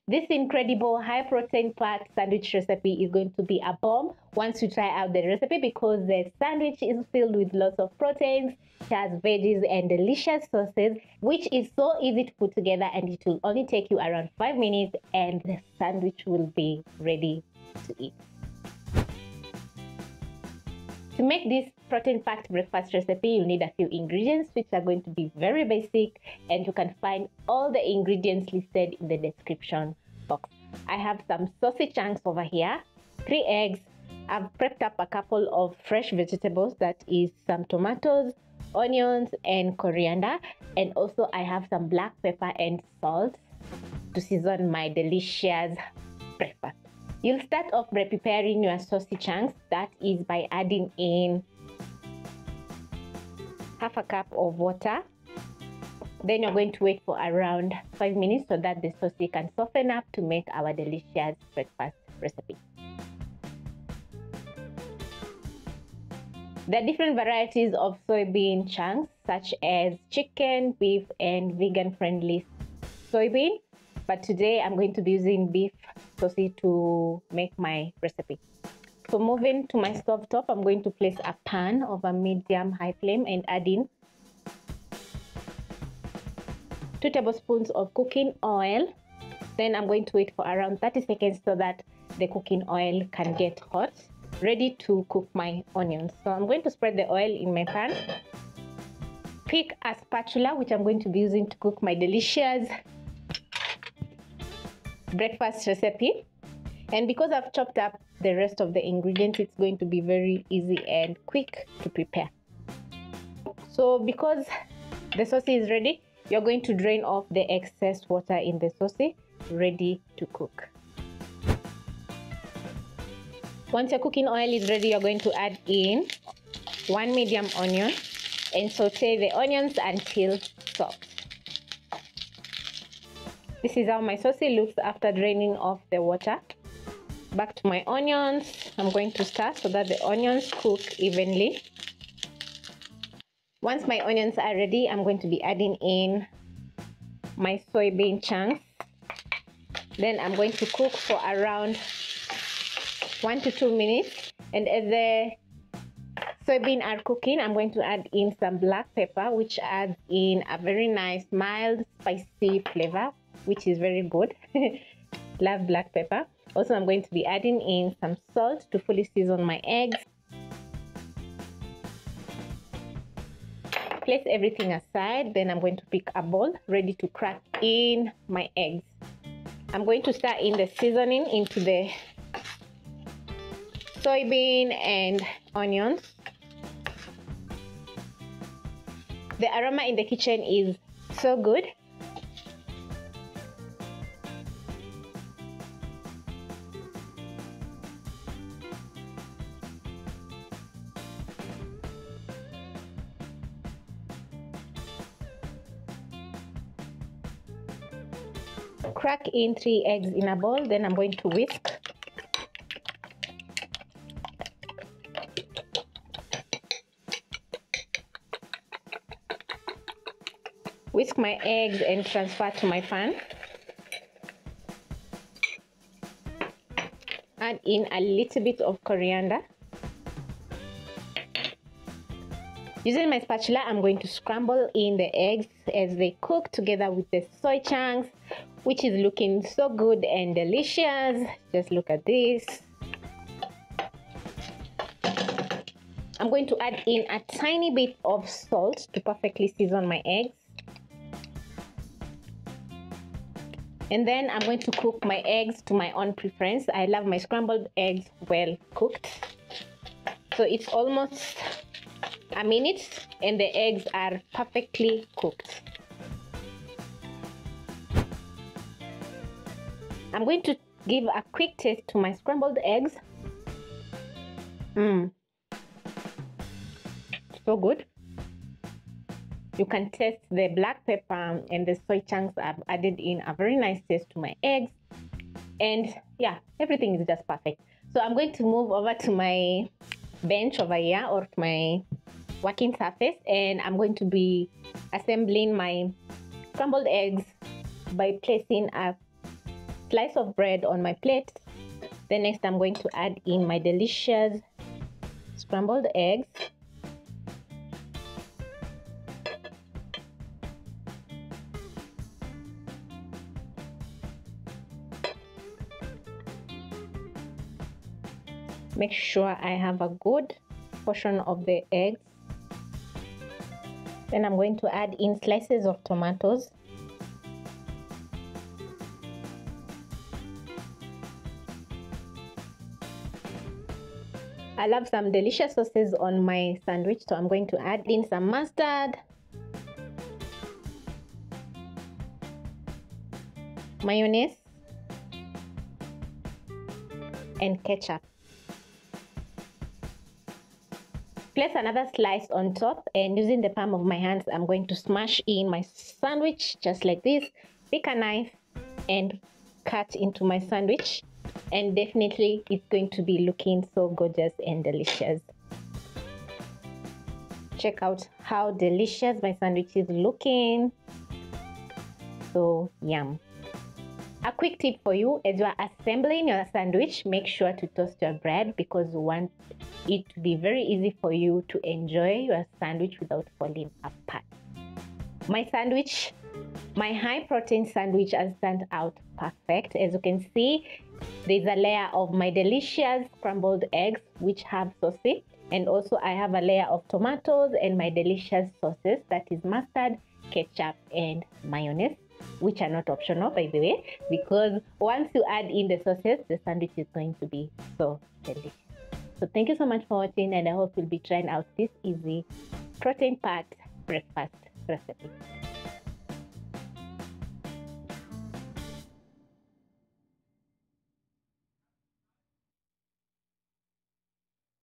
This incredible high protein packed sandwich recipe is going to be a bomb once you try out the recipe, because the sandwich is filled with lots of proteins, it has veggies and delicious sauces, which is so easy to put together, and it will only take you around 5 minutes and the sandwich will be ready to eat. To make this protein-packed breakfast recipe, you'll need a few ingredients, which are going to be very basic, and you can find all the ingredients listed in the description box. I have some saucy chunks over here, 3 eggs. I've prepped up a couple of fresh vegetables, that is some tomatoes, onions, and coriander. And also I have some black pepper and salt to season my delicious breakfast. You'll start off by preparing your saucy chunks. That is by adding in half a cup of water. Then you're going to wait for around 5 minutes so that the saucy can soften up to make our delicious breakfast recipe. There are different varieties of soybean chunks, such as chicken, beef, and vegan-friendly soybean. But today I'm going to be using beef saucy to make my recipe. So moving to my stove top, I'm going to place a pan over medium-high flame and add in 2 tablespoons of cooking oil. Then I'm going to wait for around 30 seconds so that the cooking oil can get hot, ready to cook my onions. So I'm going to spread the oil in my pan. Pick a spatula, which I'm going to be using to cook my delicious breakfast recipe. And because I've chopped up the rest of the ingredients, it's going to be very easy and quick to prepare. So because the saucy is ready, you're going to drain off the excess water in the saucy, ready to cook. Once your cooking oil is ready, you're going to add in 1 medium onion and saute the onions until soft. This is how my saucy looks after draining off the water. Back to my onions. I'm going to stir so that the onions cook evenly. Once my onions are ready, I'm going to be adding in my soybean chunks. Then I'm going to cook for around 1 to 2 minutes. And as the soybean are cooking, I'm going to add in some black pepper, which adds in a very nice mild spicy flavor, which is very good. Love black pepper. Also, I'm going to be adding in some salt to fully season my eggs. Place everything aside. Then I'm going to pick a bowl ready to crack in my eggs. I'm going to stir in the seasoning into the soybean and onions. The aroma in the kitchen is so good. Crack in 3 eggs in a bowl. Then I'm going to whisk. Whisk my eggs and transfer to my pan. Add in a little bit of coriander. Using my spatula, I'm going to scramble in the eggs as they cook together with the soy chunks, which is looking so good and delicious. Just look at this. I'm going to add in a tiny bit of salt to perfectly season my eggs. And then I'm going to cook my eggs to my own preference. I love my scrambled eggs well cooked. So it's almost a minute and the eggs are perfectly cooked. I'm going to give a quick taste to my scrambled eggs. So good. You can taste the black pepper and the soy chunks I've added in a very nice taste to my eggs. And yeah, everything is just perfect. So I'm going to move over to my bench over here, or to my working surface, and I'm going to be assembling my scrambled eggs by placing a slice of bread on my plate. Then next I'm going to add in my delicious scrambled eggs. Make sure I have a good portion of the eggs. Then I'm going to add in slices of tomatoes. I love some delicious sauces on my sandwich, so I'm going to add in some mustard, mayonnaise, and ketchup. Place another slice on top, and using the palm of my hands, I'm going to smash in my sandwich just like this. Pick a knife and cut into my sandwich, and definitely it's going to be looking so gorgeous and delicious. Check out how delicious my sandwich is looking. So yum. A quick tip for you: as you are assembling your sandwich, make sure to toast your bread, because you want it to be very easy for you to enjoy your sandwich without falling apart. My sandwich, my high protein sandwich, has turned out perfect. As you can see, there's a layer of my delicious scrambled eggs which have sauces, and also I have a layer of tomatoes and my delicious sauces, that is mustard, ketchup, and mayonnaise, which are not optional, by the way, because once you add in the sauces, the sandwich is going to be so delicious. So thank you so much for watching, and I hope you'll be trying out this easy protein-packed breakfast recipe.